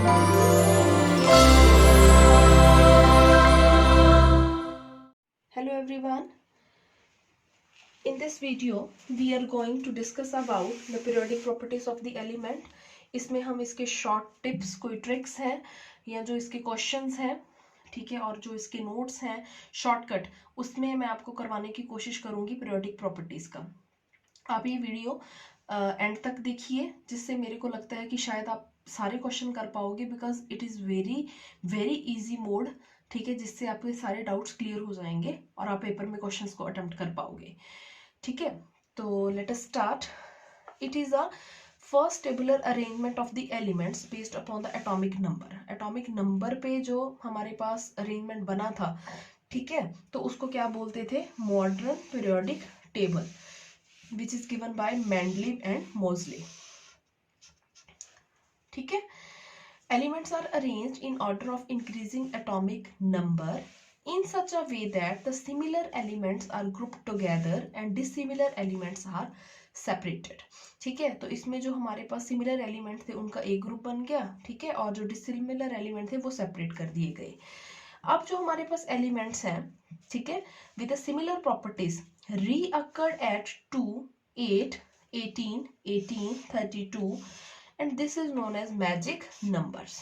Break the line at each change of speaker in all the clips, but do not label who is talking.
Hello everyone. In this video we are going to discuss about the periodic properties of the element. इसमें हम इसके short tips, कोई tricks हैं या जो इसके क्वेश्चंस हैं, ठीक है, और जो इसके नोट्स हैं शॉर्टकट, उसमें मैं आपको करवाने की कोशिश करूंगी पीरियोडिक प्रॉपर्टीज का। आप ये वीडियो एंड तक देखिए, जिससे मेरे को लगता है कि शायद आप सारे क्वेश्चन कर पाओगे, because it is very very easy mode, ठीक है, जिससे आपके सारे डाउट्स क्लियर हो जाएंगे और आप पेपर में क्वेश्चंस को अटेम्प्ट कर पाओगे। ठीक है, तो let us start. It is a first tabular arrangement of the elements based upon the atomic number. Atomic number पे जो हमारे पास अरेंजमेंट बना था, ठीक है, तो उसको क्या बोलते थे? Modern periodic table, which is given by Mendeleev and Moseley. ठीक है, elements are arranged in order of increasing atomic number in such a way that the similar elements are grouped together and dissimilar elements are separated. ठीक है, तो इसमें जो हमारे पास similar element थे उनका एक ग्रुप बन गया, ठीक है, और जो डिसिमिलर एलिमेंट थे वो सेपरेट कर दिए गए। अब जो हमारे पास एलिमेंट्स हैं, ठीक है, with similar properties reoccurred at 2, 8, 18, 18, 32 and this is known as magic numbers.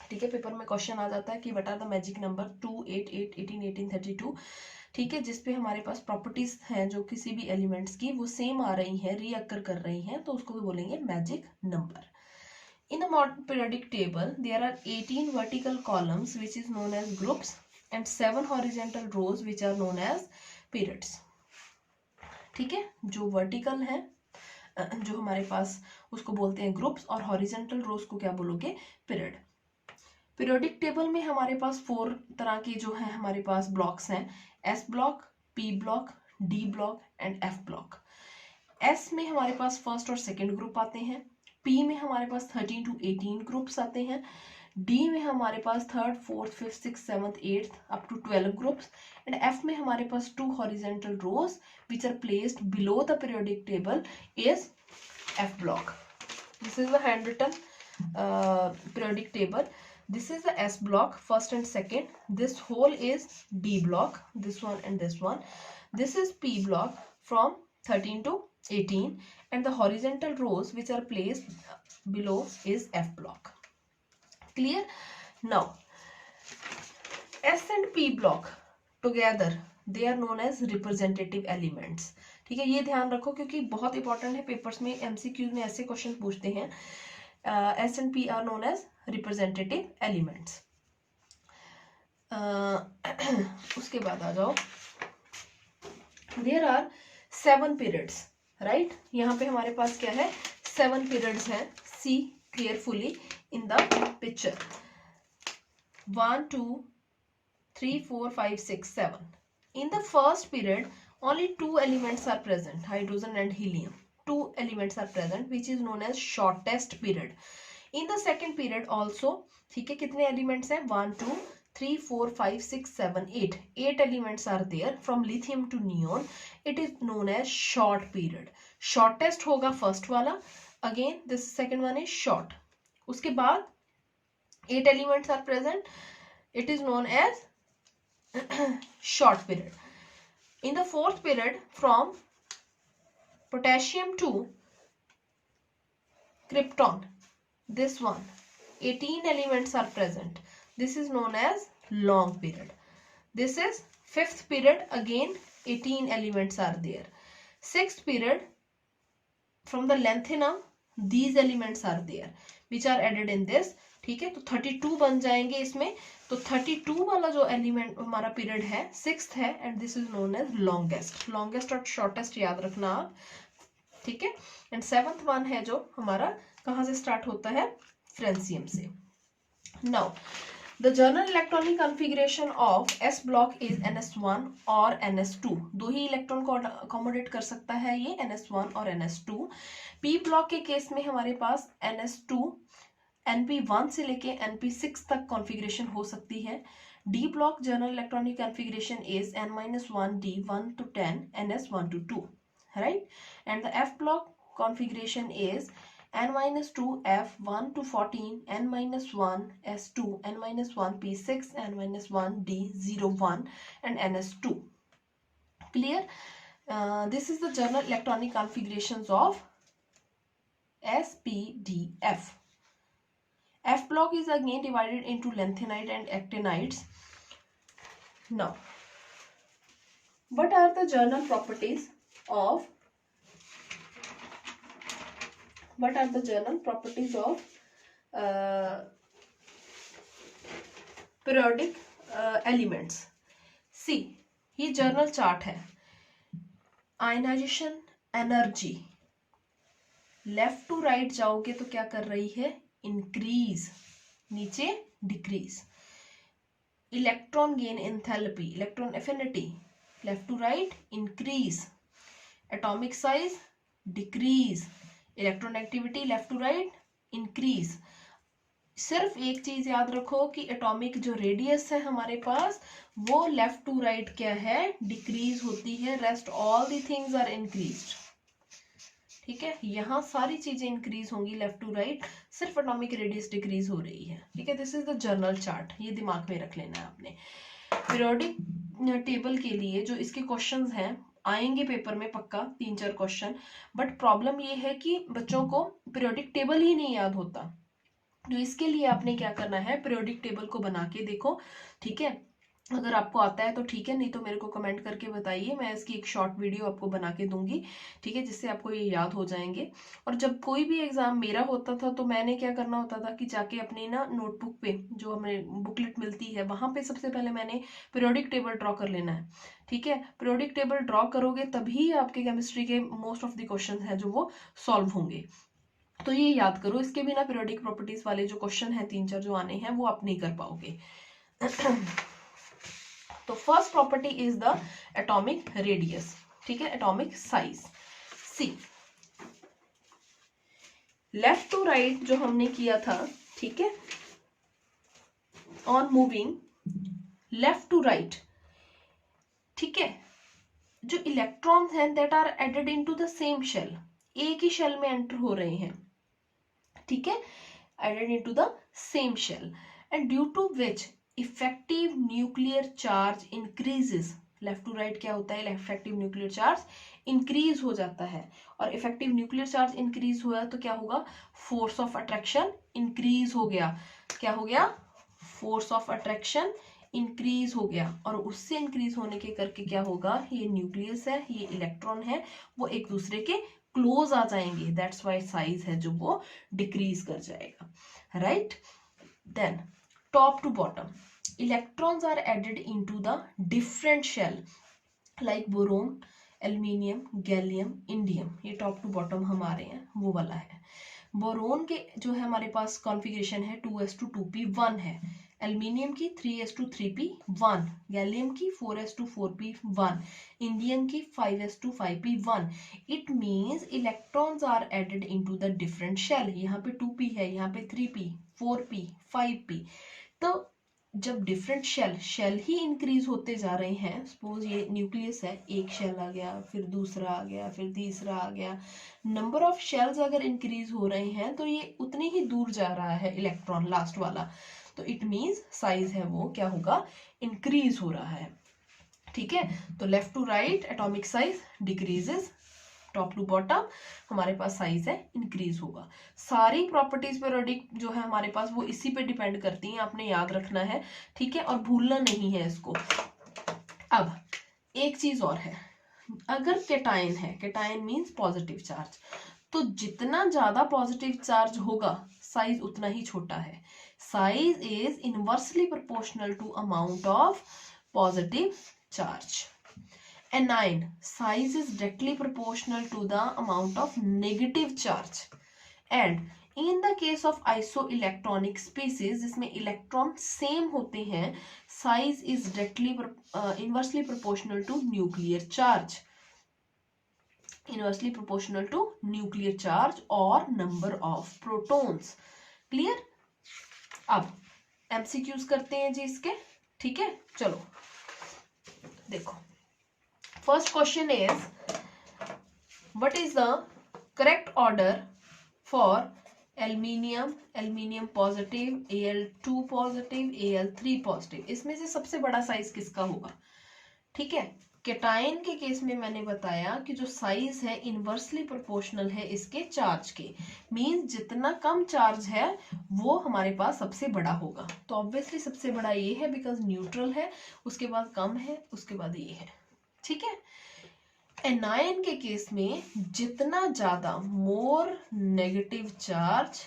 ठीक है, पेपर में क्वेश्चन आ जाता है कि what are the magic number 2, 8, 8, 18, 18, 32, ठीक है, जिसपे हमारे पास प्रॉपर्टीज हैं जो किसी भी एलिमेंट्स की वो सेम आ रही हैं, रीअकर कर रही हैं, तो उसको भी बोलेंगे magic number. In a modern periodic table, there are 18 vertical columns which is known as groups and 7 horizontal rows which are known as periods. ठीक है, जो वर्टिकल है जो हमारे पास उसको बोलते हैं ग्रुप्स, और हॉरिजॉन्टल रोज को क्या बोलोगे? पीरियड। पीरियोडिक टेबल में हमारे पास 4 तरह के जो है हमारे पास ब्लॉक्स हैं, S block, P block, D block and F block. S में हमारे पास फर्स्ट और सेकेंड ग्रुप आते हैं, पी में हमारे पास 13 to 18 ग्रुप्स आते हैं, डी में हमारे पास 3rd, 4th, 5th, 6th, 7th, 8th up to 12 groups, and F में हमारे पास 2 horizontal rows which are placed below the periodic table is F block. This is the handwritten periodic table. This is the S block, first and second. This whole is D block, this one and this one. This is P block from 13 to 18, and the horizontal rows which are placed below is F block. Clear? Now S and P block together they are known as representative elements. ठीक है, ये ध्यान रखो क्योंकि बहुत important है, papers में MCQs में ऐसे क्वेश्चन पूछते हैं। S and P are known as representative elements. उसके बाद आ जाओ, देयर आर 7 पीरियड्स, राइट। यहाँ पे हमारे पास क्या है? 7 पीरियड्स हैं। See carefully in the picture, 1, 2, 3, 4, 5, 6, 7. In the first period, only 2 elements are present, hydrogen and helium. 2 elements are present, which is known as shortest period. In the second period also, ठीक है, कितने elements हैं? 1, 2, 3, 4, 5, 6, 7, 8. 8 elements are there from lithium to neon. It is known as short period. Shortest होगा first वाला. Again, this second one is short. उसके बाद 8 elements are present. It is known as short period. In the fourth period, from potassium to krypton, this one, 18 elements are present. This is known as long period. This is fifth period, again 18 elements are there. Sixth period, from the lanthanum, these elements are there which are added in this. ठीक है, तो 32 बन जाएंगे इसमें। तो 32 वाला जो element हमारा पीरियड है 6th है, and this is known as longest. Longest और शॉर्टेस्ट याद रखना आप, ठीक है। एंड 7th वन है जो हमारा कहाँ से स्टार्ट होता है? फ्रेंसियम से। Now the general electronic configuration of S block is NS1 और NS2। 2 ही इलेक्ट्रॉन को अकोमोडेट कर सकता है ये, NS1 और NS2। पी ब्लॉक के केस में हमारे पास NS2 NP1 से लेके NP6 तक कॉन्फ़िगरेशन हो सकती है। D block general electronic configuration is N-1D 1 to 10 NS 1 to 2, right? And the F block configuration is n-2 f1 to 14 n-1 s2 n-1 p6 n-1 d01 and ns2. Clear? This is the general electronic configurations of SPDF. F block is again divided into lanthanide and actinides. Now, what are the general properties of periodic elements? See, ये general chart है. Ionization energy left to right जाओगे तो क्या कर रही है? Increase, नीचे decrease. Electron gain enthalpy, electron affinity left to right increase. Atomic size decrease. Electron activity left to right increase. सिर्फ एक चीज याद रखो कि एटॉमिक जो रेडियस है हमारे पास वो लेफ्ट टू राइट क्या है? डिक्रीज होती है. Rest all the things are increased. ठीक है, यहाँ सारी चीजें इंक्रीज होंगी लेफ्ट टू राइट, सिर्फ एटॉमिक रेडियस डिक्रीज हो रही है. ठीक है, this is the general chart. ये दिमाग में रख लेना है आपने. पीरियोडिक टेबल के लिए जो इसके क्वेश्चंस हैं आएंगे पेपर में पक्का 3-4 क्वेश्चन. बट प्रॉब्लम ये है कि बच्चों को पीरियोडिक टेबल ही नहीं याद होता. तो इसके लिए आपने क्या करना है? पीरियोडिक टेबल को बना के देखो. ठीक है, अगर आपको आता है तो ठीक है, नहीं तो मेरे को कमेंट करके बताइए. मैं इसकी एक शॉर्ट वीडियो आपको बना के दूंगी. ठीक है, जिससे आपको ये याद हो जाएंगे. और जब कोई भी एग्जाम मेरा होता था तो मैंने क्या करना होता था कि जाके अपनी ना नोटबुक पे जो हमें बुकलेट मिलती है वहां पे सबसे पहले मैंने पीरियोडिक टेबल ड्रॉ कर लेना है. ठीक है, पीरियोडिक टेबल ड्रॉ करोगे तभी आपके केमिस्ट्री के मोस्ट ऑफ द क्वेश्चन है जो वो सॉल्व होंगे. तो ये याद करो. इसके बिना पीरियोडिक प्रॉपर्टीज वाले जो क्वेश्चन है 3-4 जो आने हैं वो आप नहीं कर पाओगे. तो first property is the atomic radius. ठीक है, atomic size. See, left to right जो हमने किया था, ठीक है, on moving left to right. ठीक है, जो इलेक्ट्रॉन्स हैं that are added into the same shell, एक ही शेल में एंटर हो रहे हैं. ठीक है, added into the same shell and due to which effective nuclear charge increases. Left to right क्या होता है? इफेक्टिव न्यूक्लियर चार्ज इंक्रीज हो जाता है. और इफेक्टिव न्यूक्लियर चार्ज इंक्रीज हुआ तो क्या होगा? फोर्स ऑफ अट्रैक्शन इंक्रीज हो गया. क्या हो गया? फोर्स ऑफ अट्रैक्शन इंक्रीज हो गया. और उससे इंक्रीज होने के करके क्या होगा? ये न्यूक्लियस है, ये इलेक्ट्रॉन है, वो एक दूसरे के क्लोज आ जाएंगे. दैट्स वाई साइज है जो वो डिक्रीज कर जाएगा. Right, then top to bottom electrons are added into the different shell like boron, aluminium, gallium, indium. ये टॉप टू बॉटम हमारे हैं वो वाला है. बोरोन के जो है हमारे पास कॉन्फ़िगरेशन है 2s2 2p1 है. एल्यूमिनियम की 3s2 3p1, गैलियम की 4s2 4p1, इंडियम की 5s2 5p1. It means electrons are added into the different shell. यहाँ पे 2p है, यहाँ पे 3p, 4p, 5p. तो जब डिफरेंट शेल ही इंक्रीज होते जा रहे हैं, सपोज ये न्यूक्लियस है, एक शेल आ गया, फिर दूसरा आ गया, फिर तीसरा आ गया, नंबर ऑफ शेल्स अगर इंक्रीज हो रहे हैं तो ये उतनी ही दूर जा रहा है इलेक्ट्रॉन लास्ट वाला. तो इट मीन्स साइज है वो क्या होगा? इंक्रीज हो रहा है. ठीक है, तो left to right atomic size decreases, top to bottom हमारे पास साइज है इंक्रीज होगा. सारी प्रॉपर्टीज पीरियोडिक जो है हमारे पास वो इसी पे डिपेंड करती हैं, आपने याद रखना है. ठीक है, और भूलना नहीं है इसको. अब एक चीज और है, अगर केटायन है, केटायन मीन्स पॉजिटिव चार्ज, तो जितना ज्यादा पॉजिटिव चार्ज होगा साइज उतना ही छोटा है. Size is inversely proportional to amount of positive charge. Anion size is directly proportional to the amount of negative charge. And in the case of isoelectronic species जिसमें electron same होते हैं, size is directly inversely proportional to nuclear charge. Inversely proportional to nuclear charge or number of protons. Clear? अब MCQs करते हैं जी इसके. ठीक है, चलो देखो. First question is, what is the correct order for aluminium, aluminium positive, Al2 positive, Al3 positive, इसमें से सबसे बड़ा साइज किसका होगा? ठीक है, केटायन के केस में मैंने बताया कि जो साइज है इनवर्सली प्रोपोर्शनल है इसके चार्ज के, मींस जितना कम चार्ज है वो हमारे पास सबसे बड़ा होगा। तो ऑब्वियसली सबसे बड़ा ये है बिकॉज न्यूट्रल है, उसके बाद कम है, उसके बाद ये है। ठीक है, एनायन के केस में जितना ज्यादा more negative charge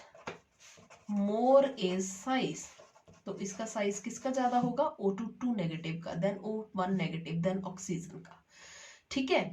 more is size, तो इसका साइज किसका ज्यादा होगा? O2 नेगेटिव का, then O1 negative, then oxygen का। ठीक है,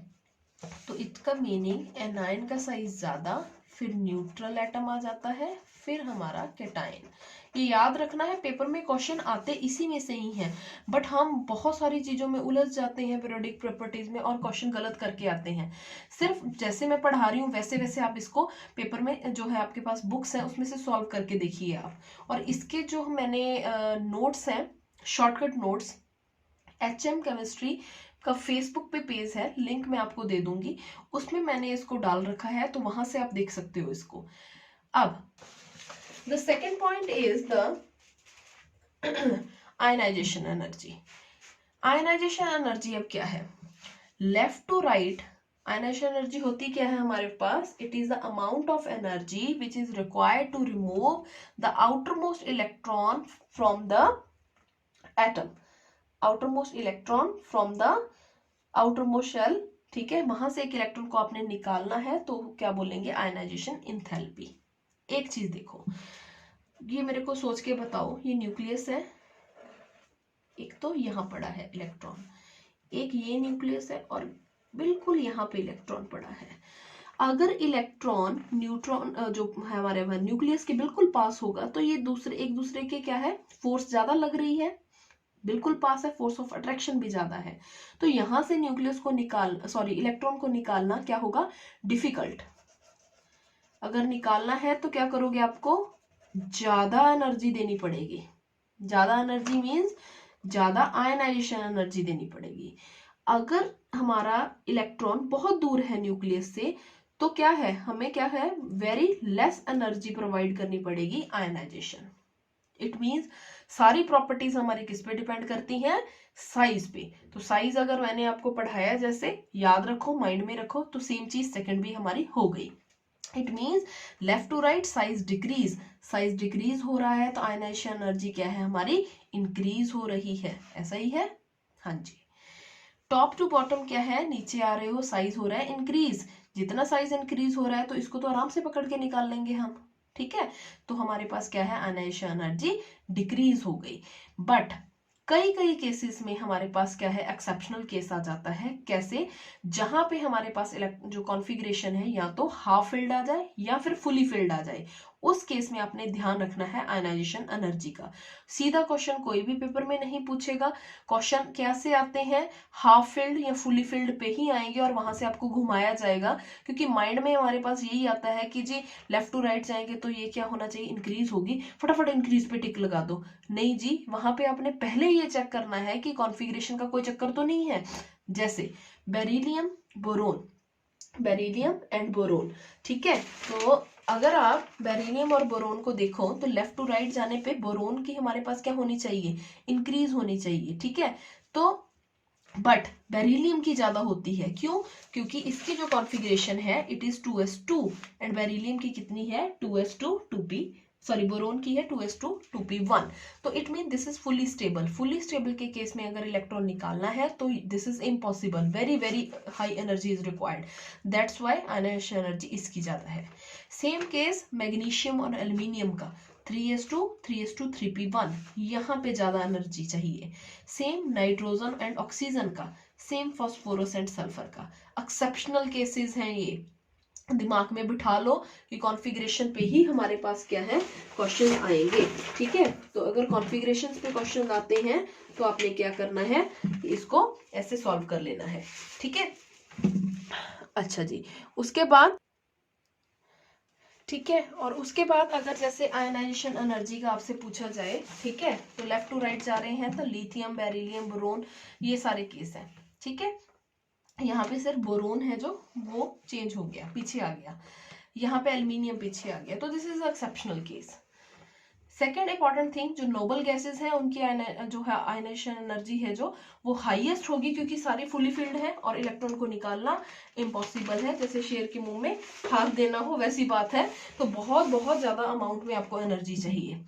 तो इसका मीनिंग एनायन का साइज ज्यादा, फिर न्यूट्रल एटम आ जाता है, फिर हमारा केटायन। ये याद रखना है, पेपर में क्वेश्चन आते इसी में से ही हैं, बट हम बहुत सारी चीजों में उलझ जाते हैं पीरियोडिक प्रॉपर्टीज में और क्वेश्चन गलत करके आते हैं। सिर्फ जैसे मैं पढ़ा रही हूँ वैसे वैसे आप इसको पेपर में जो है आपके पास बुक्स है उसमें से सॉल्व करके देखिए आप। और इसके जो मैंने नोट्स हैं, शॉर्टकट नोट्स, HM केमिस्ट्री का फेसबुक पे पेज है, लिंक मैं आपको दे दूंगी, उसमें मैंने इसको डाल रखा है, तो वहां से आप देख सकते हो इसको। अब the second point is the ionization energy. Ionisation energy अब क्या है? Left to right ionisation energy होती क्या है हमारे पास? It is the amount of energy which is required to remove the outermost electron from the atom, outermost electron from the outermost shell. ठीक है, वहां से एक इलेक्ट्रॉन को आपने निकालना है, तो क्या बोलेंगे? Ionization enthalpy. एक चीज देखो, ये मेरे को सोच के बताओ, ये न्यूक्लियस है, एक तो यहाँ पड़ा है इलेक्ट्रॉन, एक ये न्यूक्लियस है और बिल्कुल यहाँ पे इलेक्ट्रॉन पड़ा है। अगर इलेक्ट्रॉन न्यूट्रॉन जो है हमारे न्यूक्लियस के बिल्कुल पास होगा, तो ये दूसरे एक दूसरे के क्या है? फोर्स ज्यादा लग रही है, बिल्कुल पास है, फोर्स ऑफ अट्रैक्शन भी ज्यादा है, तो यहां से न्यूक्लियस को इलेक्ट्रॉन को निकालना क्या होगा? डिफिकल्ट। अगर निकालना है तो क्या करोगे? आपको ज्यादा एनर्जी देनी पड़ेगी। ज्यादा एनर्जी मींस ज्यादा आयनाइजेशन एनर्जी देनी पड़ेगी। अगर हमारा इलेक्ट्रॉन बहुत दूर है न्यूक्लियस से, तो क्या है? हमें क्या है? वेरी लेस एनर्जी प्रोवाइड करनी पड़ेगी आयनाइजेशन। इट मींस सारी प्रॉपर्टीज हमारी किस पे डिपेंड करती हैं? साइज पे। तो साइज अगर मैंने आपको पढ़ाया जैसे याद रखो, माइंड में रखो, तो सेम चीज सेकंड भी हमारी हो गई। It means left to right size decrease, size decrease हो रहा है, तो आयनाइजेशन एनर्जी क्या है हमारी? इंक्रीज हो रही है। ऐसा ही है? हाँ जी। टॉप टू बॉटम क्या है? नीचे आ रहे हो, साइज हो रहा है इंक्रीज। जितना साइज इंक्रीज हो रहा है तो इसको तो आराम से पकड़ के निकाल लेंगे हम। ठीक है, तो हमारे पास क्या है? आयनाइजेशन एनर्जी डिक्रीज हो गई। बट कई कई केसेस में हमारे पास क्या है? एक्सेप्शनल केस आ जाता है। कैसे? जहां पे हमारे पास जो कॉन्फ़िगरेशन है या तो हाफ फिल्ड आ जाए या फिर फुली फिल्ड आ जाए, उस केस में आपने ध्यान रखना है आयनाइजेशन एनर्जी का। सीधा क्वेश्चन कोई भी पेपर में नहीं पूछेगा। क्वेश्चन कैसे आते हैं? हाफ फिल्ड या फुली फिल्ड पे ही आएंगे और वहां से आपको घुमाया जाएगा, क्योंकि माइंड में हमारे पास यही आता है कि जी लेफ्ट टू राइट जाएंगे तो ये क्या होना चाहिए? इंक्रीज होगी, फटाफट इंक्रीज पे टिक लगा दो। नहीं जी, वहां पे आपने पहले ये चेक करना है कि कॉन्फ़िगरेशन का कोई चक्कर तो नहीं है। जैसे beryllium boron, beryllium and boron. ठीक है, तो अगर आप बेरिलियम और बोरोन को देखो तो लेफ्ट टू राइट जाने पे बोरोन की हमारे पास क्या होनी चाहिए? इंक्रीज होनी चाहिए। ठीक है, तो बट बेरिलियम की ज्यादा होती है। क्यों? क्योंकि इसकी जो कॉन्फ़िगरेशन है it is 2s2 and beryllium की कितनी है? 2s2 2p, सॉरी बोरोन की है 2s2 2p1। तो it mean this is fully stable. Fully stable के केस में अगर इलेक्ट्रॉन निकालना है तो this is impossible, very very high energy is required. That's why ionization energy इसकी ज्यादा है। सेम केस मैग्नीशियम और एल्यूमिनियम का, 3s2 3s2 3p1, यहाँ पे ज्यादा एनर्जी चाहिए। सेम नाइट्रोजन एंड ऑक्सीजन का, सेम फॉस्फोरस एंड सल्फर का। एक्सेप्शनल केसेस हैं ये, दिमाग में बिठा लो कि कॉन्फ़िगरेशन पे ही हमारे पास क्या है? क्वेश्चन आएंगे। ठीक है, तो अगर कॉन्फ़िगरेशन पे क्वेश्चन आते हैं तो आपने क्या करना है? इसको ऐसे सॉल्व कर लेना है। ठीक है, अच्छा जी, उसके बाद ठीक है, और उसके बाद अगर जैसे आयनाइजेशन एनर्जी का आपसे पूछा जाए, ठीक है, तो लेफ्ट टू राइट जा रहे हैं तो लिथियम, बेरिलियम, बोरोन, ये सारे केस हैं। ठीक है, यहाँ पे सिर्फ बोरोन है जो वो चेंज हो गया, पीछे आ गया। यहाँ पे एल्यूमिनियम पीछे आ गया, तो this is exceptional case. Second important thing, जो नोबल गैसेस हैं उनकी जो है आयनाइजेशन एनर्जी है जो वो हाईएस्ट होगी, क्योंकि सारी फुली फिल्ड है और इलेक्ट्रॉन को निकालना इम्पॉसिबल है, जैसे शेर के मुंह में हाथ देना हो वैसी बात है। तो बहुत बहुत ज्यादा अमाउंट में आपको एनर्जी चाहिए,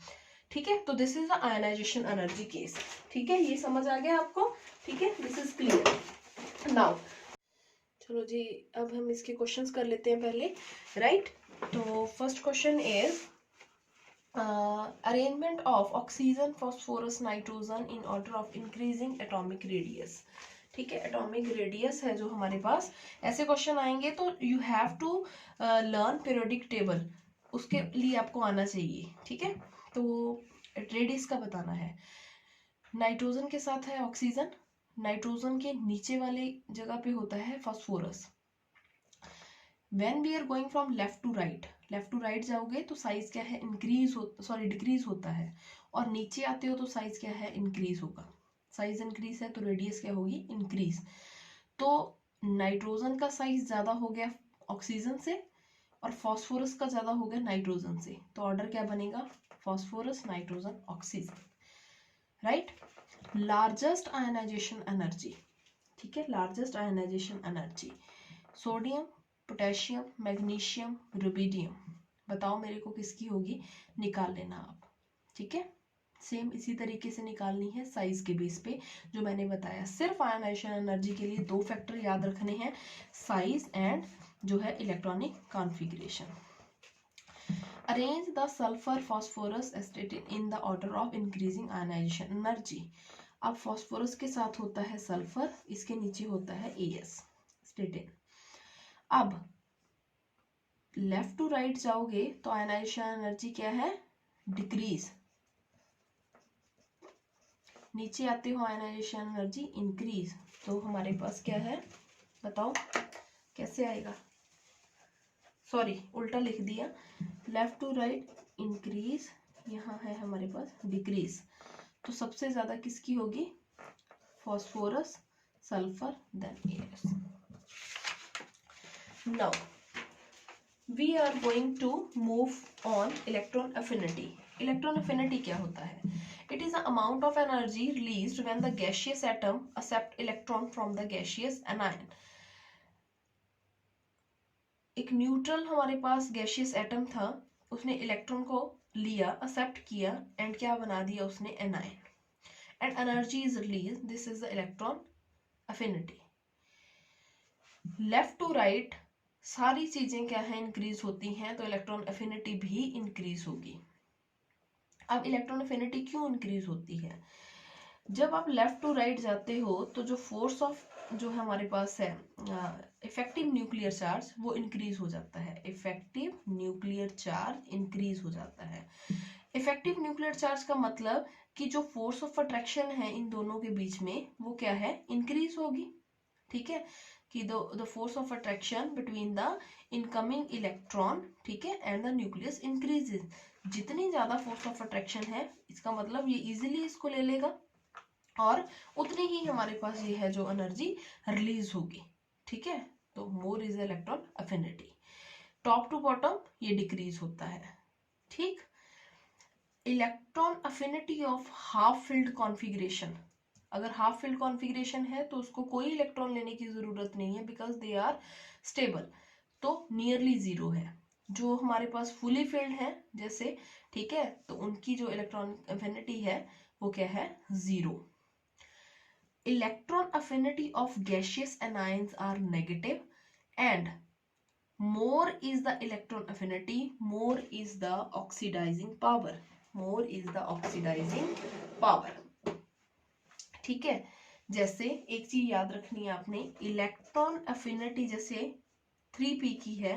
ठीक है। तो this is the ionization energy case, ठीक है, ये समझ आ गया आपको, ठीक है, दिस इज क्लियर नाउ। चलो जी, अब हम इसके क्वेश्चंस कर लेते हैं पहले, राइट। तो first question is arrangement of oxygen, phosphorus, nitrogen in order of increasing atomic radius, ठीक है। एटॉमिक रेडियस है जो हमारे पास, ऐसे क्वेश्चन आएंगे तो you have to learn periodic table, उसके लिए आपको आना चाहिए, ठीक है। तो रेडियस का बताना है, नाइट्रोजन के साथ है ऑक्सीजन, नाइट्रोजन के नीचे वाले जगह पे होता है phosphorus. When we are going from left to right जाओगे तो साइज क्या है, डिक्रीज होता है, और नीचे आते हो तो साइज क्या है, इंक्रीज होगा। साइज इंक्रीज है तो रेडियस क्या होगी, इंक्रीज। तो नाइट्रोजन का साइज ज्यादा हो गया ऑक्सीजन से, और फास्फोरस का ज्यादा हो गया नाइट्रोजन से, तो ऑर्डर क्या बनेगा, phosphorus, nitrogen, oxygen, right. Largest ionization energy, ठीक है, largest ionization energy, sodium, potassium, magnesium, rubidium, बताओ मेरे को किसकी होगी, निकाल लेना आप, ठीक है। सेम इसी तरीके से निकालनी है साइज के बेस पे, जो मैंने बताया। सिर्फ आयनाइजेशन एनर्जी के लिए दो फैक्टर याद रखने हैं, साइज एंड जो है electronic configuration. Arrange the sulphur phosphorus astatine in the order of increasing ionization energy. अब फास्फोरस के साथ होता है सल्फर, इसके नीचे होता है एस, स्टेटिन। अब लेफ्ट टू राइट जाओगे तो आयनाइजेशन एनर्जी क्या है, डिक्रीज, नीचे आते हो आयनाइजेशन एनर्जी इंक्रीज, तो हमारे पास क्या है, बताओ कैसे आएगा, सॉरी उल्टा लिख दिया, लेफ्ट टू राइट इंक्रीज, यहाँ है हमारे पास डिक्रीज, तो सबसे ज्यादा किसकी होगी, phosphorus, sulphur, then As. Now we are going to move on electron affinity. Electron affinity क्या होता है, it is the amount of energy released when the gaseous atom accept electron from the gaseous anion. एक neutral हमारे पास gaseous atom था, उसने electron को लिया, accept किया, एंड क्या बना दिया उसने, anion, and energy is release, this is the electron affinity. Left to right सारी चीजें क्या है, इंक्रीज होती हैं, तो इलेक्ट्रॉन अफिनिटी भी इंक्रीज होगी। अब इलेक्ट्रॉन अफिनिटी क्यों इंक्रीज होती है, जब आप लेफ्ट टू राइट जाते हो तो जो फोर्स ऑफ जो है हमारे पास है इफेक्टिव न्यूक्लियर चार्ज, वो इंक्रीज हो जाता है, इफेक्टिव न्यूक्लियर चार्ज इंक्रीज हो जाता है। इफेक्टिव न्यूक्लियर चार्ज का मतलब कि जो फोर्स ऑफ अट्रैक्शन है इन दोनों के बीच में, वो क्या है, इंक्रीज होगी, ठीक है, कि the force of attraction between the incoming electron, ठीक है, एंड द न्यूक्लियस इंक्रीजेस। जितनी ज्यादा फोर्स ऑफ अट्रैक्शन है, इसका मतलब ये इजीली इसको ले लेगा, और उतनी ही हमारे पास ये है जो एनर्जी रिलीज होगी, ठीक है। तो more is electron affinity, top to bottom ये डिक्रीज होता है, ठीक। Electron affinity of half filled configuration, अगर हाफ फिल्ड कॉन्फ़िगरेशन है तो उसको कोई इलेक्ट्रॉन लेने की जरूरत नहीं है, बिकॉज दे आर स्टेबल, तो नियरली जीरो है। जो हमारे पास फुली फिल्ड है जैसे, ठीक है, तो उनकी जो इलेक्ट्रॉन अफिनिटी है वो क्या है, zero. Electron affinity of gaseous anions are negative, and more is the electron affinity, more is the oxidizing power, more is the oxidizing power, ठीक है। जैसे एक चीज याद रखनी है आपने, इलेक्ट्रॉन अफिनिटी जैसे 3p की है,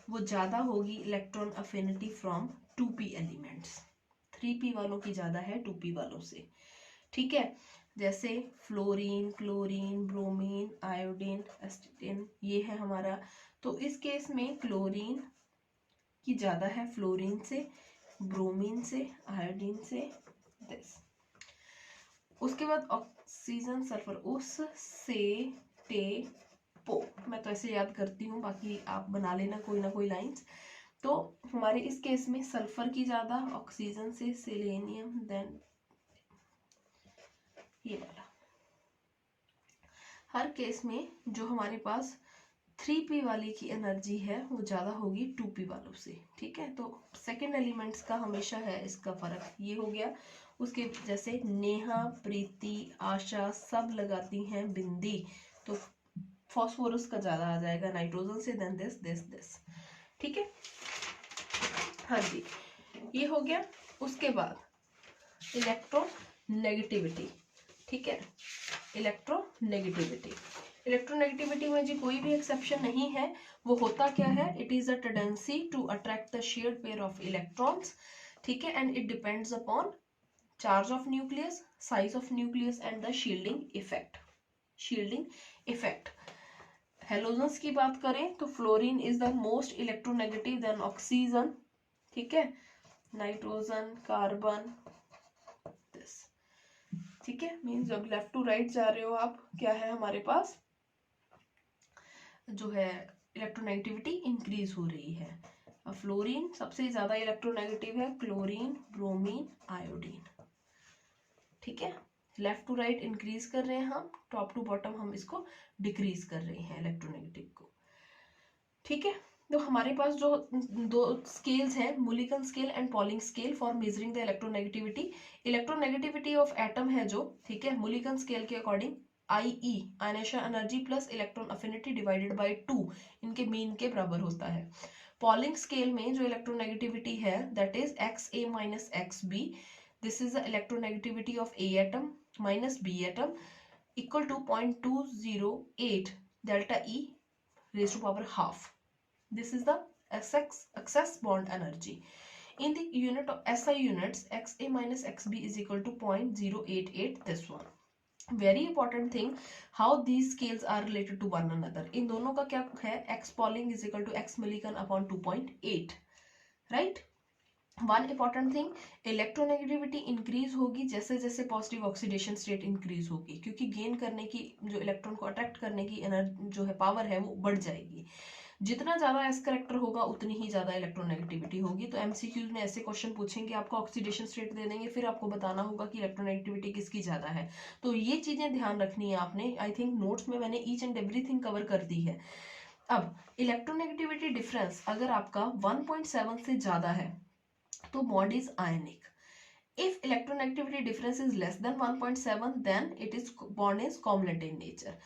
वो ज्यादा होगी electron affinity from 2p elements, 3p वालों की ज्यादा है 2p वालों से, ठीक है। जैसे फ्लोरीन, क्लोरीन, ब्रोमीन, आयोडीन, एस्टेटिन, ये है हमारा, तो इस केस में क्लोरीन की ज्यादा है फ्लोरीन से, ब्रोमीन से, आयोडीन से, दिस। उसके बाद ऑक्सीजन, सल्फर, उस से टे पो, मैं तो ऐसे याद करती हूँ, बाकी आप बना लेना कोई ना कोई लाइंस। तो हमारे इस केस में सल्फर की ज्यादा, ऑक्सीजन से सेलेनियम, देन ये वाला। हर केस में जो हमारे पास 3p वाले की एनर्जी है वो ज्यादा होगी 2p वालों से, ठीक है। तो सेकेंड एलिमेंट्स का हमेशा है इसका फर्क, ये हो गया। उसके जैसे नेहा, प्रीति, आशा सब लगाती हैं बिंदी, तो फॉस्फोरस का ज्यादा आ जाएगा नाइट्रोजन से, देन दिस, ठीक है। हाँ जी, ये हो गया। उसके बाद इलेक्ट्रोनेगेटिविटी, ठीक है। इलेक्ट्रोनेगेटिविटी में जी कोई भी एक्सेप्शन नहीं है। वो होता क्या है, it is a tendency to attract the shared pair of electrons, ठीक है, and it depends upon charge of nucleus, size of nucleus and the shielding effect. Halogens की बात करें तो fluorine is the most electronegative then oxygen, ठीक है, nitrogen, carbon, this, ठीक है। मीन्स जब लेफ्ट टू राइट जा रहे हो आप, क्या है हमारे पास जो है इलेक्ट्रोनेगेटिविटी इंक्रीज हो रही है। अब फ्लोरीन सबसे ज्यादा इलेक्ट्रोनेगेटिव है, क्लोरीन, ब्रोमीन, आयोडीन, ठीक है। लेफ्ट टू राइट इंक्रीज कर रहे हैं हम, टॉप टू बॉटम हम इसको डिक्रीज कर रहे हैं इलेक्ट्रोनेगेटिव को, ठीक है। तो हमारे पास जो दो स्केल्स हैं, Mulliken scale and polling scale for measuring the electronegativity of atom है जो, ठीक है, मुलिकन स्केल के according IE ionisation energy plus electron affinity divided by 2 इनके मीन के बराबर होता है। पॉलिंग स्केल में जो इलेक्ट्रोनेगेटिविटी है that is XA minus XB, this is the electronegativity of A atom minus B atom equal to 0.208 delta E raised to power half. This is the excess bond energy. In the unit of SI units, XA minus XB is equal to 0.088. This one. Very important thing, how these scales are related to one another. इन दोनों का क्या है, X Pauling is equal to X Millikan upon 2.8, right? One important thing, electronegativity increase होगी जैसे जैसे positive oxidation state increase होगी, क्योंकि gain करने की जो इलेक्ट्रॉन को अट्रैक्ट करने की एनर्जी जो है पावर है वो बढ़ जाएगी। जितना ज्यादा एस करेक्टर होगा उतनी ही ज्यादा इलेक्ट्रोनेगेटिविटी होगी। तो एमसीक्यूज में ऐसे क्वेश्चन पूछेंगे, आपको ऑक्सीडेशन स्टेट दे देंगे, फिर आपको बताना होगा कि इलेक्ट्रोनेगेटिविटी किसकी ज्यादा है। तो ये चीजें ध्यान रखनी है आपने। आई थिंक नोट्स में मैंने ईच एंड एवरीथिंग कवर कर दी है। अब इलेक्ट्रोनेगेटिविटी डिफरेंस अगर आपका 1.7 से ज्यादा है तो bond is ionic. If electronegativity difference is less than 1.7, then bond is covalent in nature.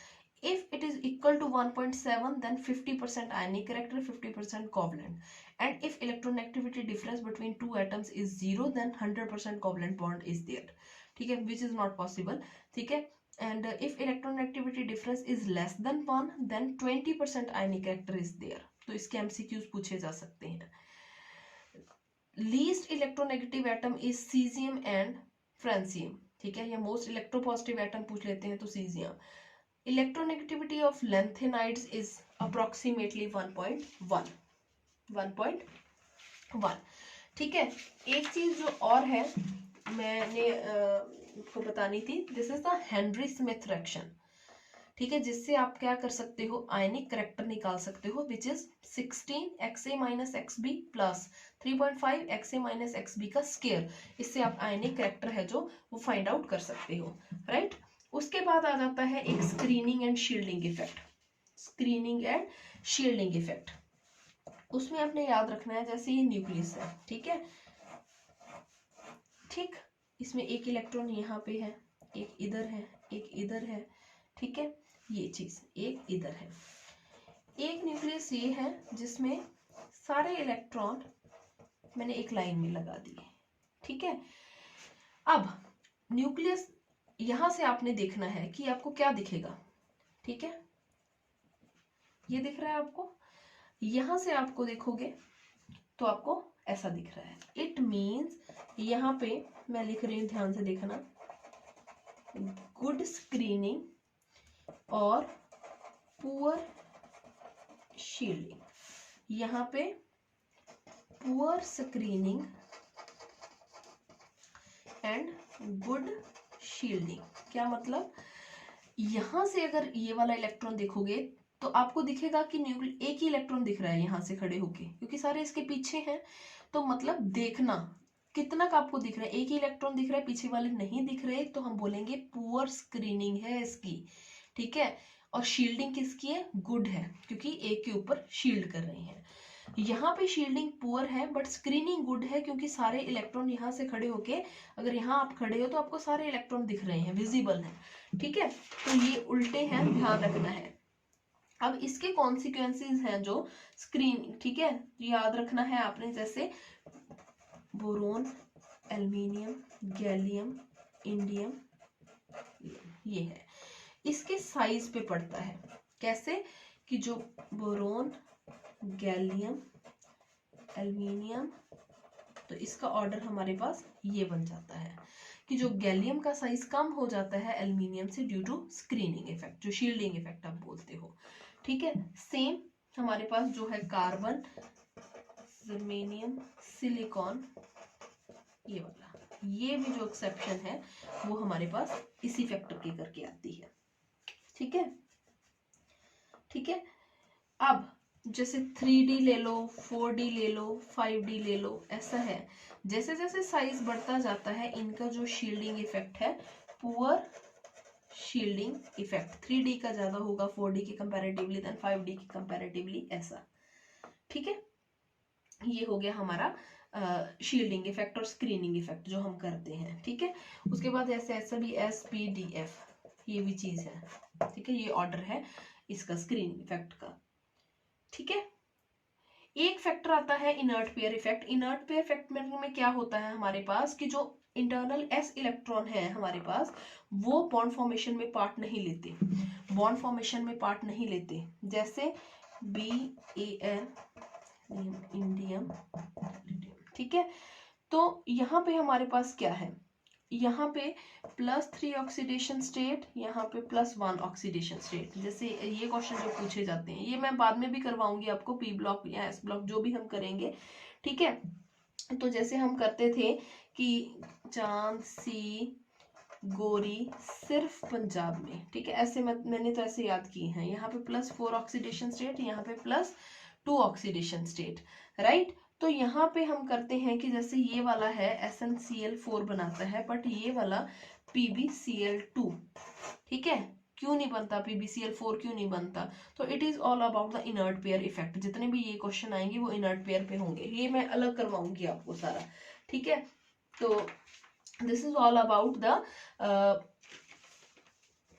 If it is equal to 1.7, then 50% ionic character, 50% covalent. And if electronegativity difference between two atoms is 0, then 100% covalent bond is there. ठीक है, which is not possible. ठीक है, and if electronegativity difference is less than 1, then 20% ionic character is there. तो इसके MCQs पूछे जा सकते हैं। Least electronegative atom is caesium and francium, ठीक है, या मोस्ट इलेक्ट्रोपॉजिटिव एटम पूछ लेते हैं तो caesium. Electronegativity of lanthanides is approximately 1.1, ठीक है। एक चीज जो और है मैंने आपको बतानी थी, this is the Henry Smith reaction, ठीक है, जिससे आप क्या कर सकते हो, आयनिक करेक्टर निकाल सकते हो, which is 16 XA minus XB plus 3.5 XA minus XB का स्केयर। इससे आप आयनिक करेक्टर है जो वो फाइंड आउट कर सकते हो, राइट। उसके बाद आ जाता है एक स्क्रीनिंग एंड शील्डिंग इफेक्ट। उसमें आपने याद रखना है, जैसे ये न्यूक्लियस है, ठीक है, ठीक, इसमें एक इलेक्ट्रॉन यहाँ पे है, एक इधर है, एक इधर है, ठीक है, ये चीज एक इधर है। एक न्यूक्लियस ये है जिसमें सारे इलेक्ट्रॉन मैंने एक लाइन में लगा दिए, ठीक है। अब न्यूक्लियस यहां से आपने देखना है कि आपको क्या दिखेगा, ठीक है, ये दिख रहा है आपको, यहां से आपको देखोगे तो आपको ऐसा दिख रहा है। इट मीन्स यहाँ पे मैं लिख रही हूं, ध्यान से देखना, गुड स्क्रीनिंग और पुअर शील्डिंग। यहाँ पे poor screening and good shielding, क्या मतलब, यहां से अगर ये वाला इलेक्ट्रॉन देखोगे तो आपको दिखेगा कि एक ही इलेक्ट्रॉन दिख रहा है यहाँ से खड़े होके, क्योंकि सारे इसके पीछे हैं। तो मतलब देखना कितना का आपको दिख रहा है, एक ही इलेक्ट्रॉन दिख रहा है, पीछे वाले नहीं दिख रहे, तो हम बोलेंगे पुअर स्क्रीनिंग है इसकी, ठीक है। और शील्डिंग किसकी है, गुड है, क्योंकि एक के ऊपर शील्ड कर रहे हैं। यहाँ पे शील्डिंग पुअर है बट स्क्रीनिंग गुड है, क्योंकि सारे इलेक्ट्रॉन यहाँ से खड़े होके, अगर यहाँ आप खड़े हो तो आपको सारे इलेक्ट्रॉन दिख रहे हैं, विजिबल है, ठीक है। तो ये उल्टे हैं, ध्यान रखना है। अब इसके कॉन्सिक्वेंसेस हैं जो स्क्रीन, ठीक है, याद रखना है आपने, जैसे बोरोन, एल्यूमिनियम, गैलियम, इंडियम, ये है, इसके साइज पे पड़ता है। कैसे कि जो बोरोन, गैलियम, एल्यूमिनियम, तो इसका ऑर्डर हमारे पास ये बन जाता है कि जो गैलियम का साइज कम हो जाता है एल्यूमिनियम से ड्यू टू स्क्रीनिंग इफेक्ट, जो शील्डिंग इफेक्ट आप बोलते हो, ठीक है। सेम हमारे पास जो है कार्बन, जर्मेनियम, सिलिकॉन, ये वाला, ये भी जो एक्सेप्शन है वो हमारे पास इसी फैक्टर के करके आती है, ठीक है, ठीक है। अब जैसे 3D ले लो, 4D ले लो, 5D ले लो, ऐसा है, जैसे जैसे साइज बढ़ता जाता है इनका जो शील्डिंग इफेक्ट है, पुअर शील्डिंग इफेक्ट 3D का ज्यादा होगा 4D के कंपैरेटिवली देन 5D के कंपैरेटिवली, ऐसा, ठीक है। ये हो गया हमारा शील्डिंग इफेक्ट और स्क्रीनिंग इफेक्ट जो हम करते हैं, ठीक है। उसके बाद ऐसे ऐसा भी SPDF, ये भी चीज है, ठीक है, ये ऑर्डर है इसका स्क्रीनिंग इफेक्ट का, ठीक है। एक फैक्टर आता है inert pair effect. Inert pair effect में क्या होता है हमारे पास कि जो इंटरनल s इलेक्ट्रॉन है हमारे पास, वो बॉन्ड फॉर्मेशन में पार्ट नहीं लेते, बॉन्ड फॉर्मेशन में पार्ट नहीं लेते, जैसे BAN, इंडियम, ठीक है। तो यहाँ पे हमारे पास क्या है, यहाँ पे +3 ऑक्सीडेशन स्टेट, यहाँ पे +1 ऑक्सीडेशन स्टेट, जैसे ये क्वेश्चन जो पूछे जाते हैं, ये मैं बाद में भी करवाऊंगी आपको, P ब्लॉक या S ब्लॉक जो भी हम करेंगे, ठीक है। तो जैसे हम करते थे कि चांद सी गोरी सिर्फ पंजाब में, ठीक है, ऐसे मैंने तो ऐसे याद किए हैं, यहाँ पे +4 ऑक्सीडेशन स्टेट, यहाँ पे +2 ऑक्सीडेशन स्टेट, राइट। तो यहाँ पे हम करते हैं कि जैसे ये वाला है SnCl4 बनाता है, बट ये वाला PbCl2, ठीक है, क्यों नहीं बनता, PbCl4 क्यों नहीं बनता, तो it is all about the inert pair effect. जितने भी ये क्वेश्चन आएंगे वो इनर्ट पेयर पे होंगे, ये मैं अलग करवाऊंगी आपको सारा, ठीक है। तो this is all about the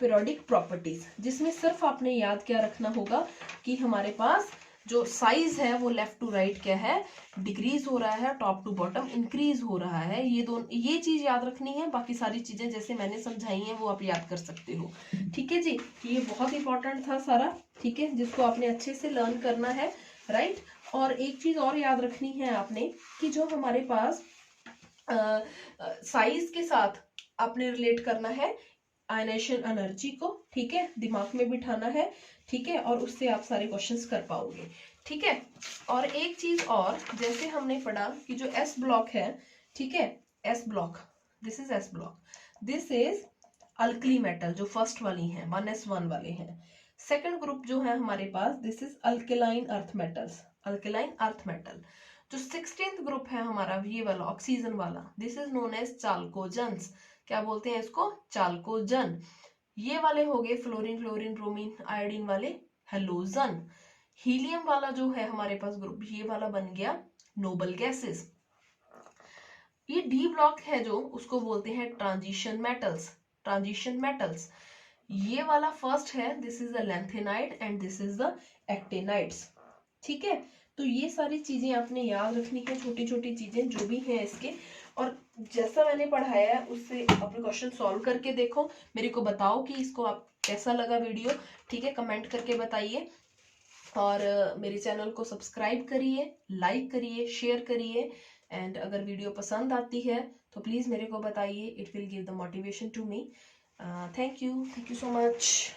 periodic properties, जिसमें सिर्फ आपने याद क्या रखना होगा कि हमारे पास जो साइज है वो लेफ्ट टू राइट क्या है, डिक्रीज हो रहा है, टॉप टू बॉटम इंक्रीज हो रहा है, ये दोनों, ये चीज याद रखनी है। बाकी सारी चीजें जैसे मैंने समझाई हैं वो आप याद कर सकते हो, ठीक है जी। ये बहुत इंपॉर्टेंट था सारा, ठीक है, जिसको आपने अच्छे से लर्न करना है, राइट। और एक चीज और याद रखनी है आपने कि जो हमारे पास साइज के साथ आपने रिलेट करना है आयनेशन एनर्जी को, ठीक है, दिमाग में बिठाना है, ठीक है, और उससे आप सारे क्वेश्चंस कर पाओगे, ठीक है। और एक चीज और, जैसे हमने पढ़ा कि जो S ब्लॉक है, ठीक है, S block, this is S block, this is alkali metal, जो फर्स्ट वाली है 1s1 वाले हैं। सेकंड ग्रुप जो है हमारे पास, this is alkaline earth metals, alkaline earth metal. जो 16th ग्रुप है हमारा, ये वाला ऑक्सीजन वाला, this is known as chalcogens, क्या बोलते हैं इसको, चाल्कोजन। ये वाले हो गए फ्लोरीन, क्लोरीन, ब्रोमीन, आयोडीन वाले हेलोजन। हीलियम वाला जो है हमारे पास ग्रुप, ये वाला बन गया नोबल गैसेस। ये D ब्लॉक है जो, उसको बोलते हैं ट्रांजिशन मेटल्स, ट्रांजिशन मेटल्स। ये वाला फर्स्ट है, this is the lanthanide and this is the actinides, ठीक है। तो ये सारी चीजें आपने याद रखनी है, छोटी छोटी चीजें जो भी हैं इसके, और जैसा मैंने पढ़ाया है उससे अपने क्वेश्चन सॉल्व करके देखो, मेरे को बताओ कि इसको आप कैसा लगा वीडियो, ठीक है, कमेंट करके बताइए। और मेरे चैनल को सब्सक्राइब करिए, लाइक करिए, शेयर करिए, एंड अगर वीडियो पसंद आती है तो प्लीज़ मेरे को बताइए, it will give the motivation to me. Thank you so much.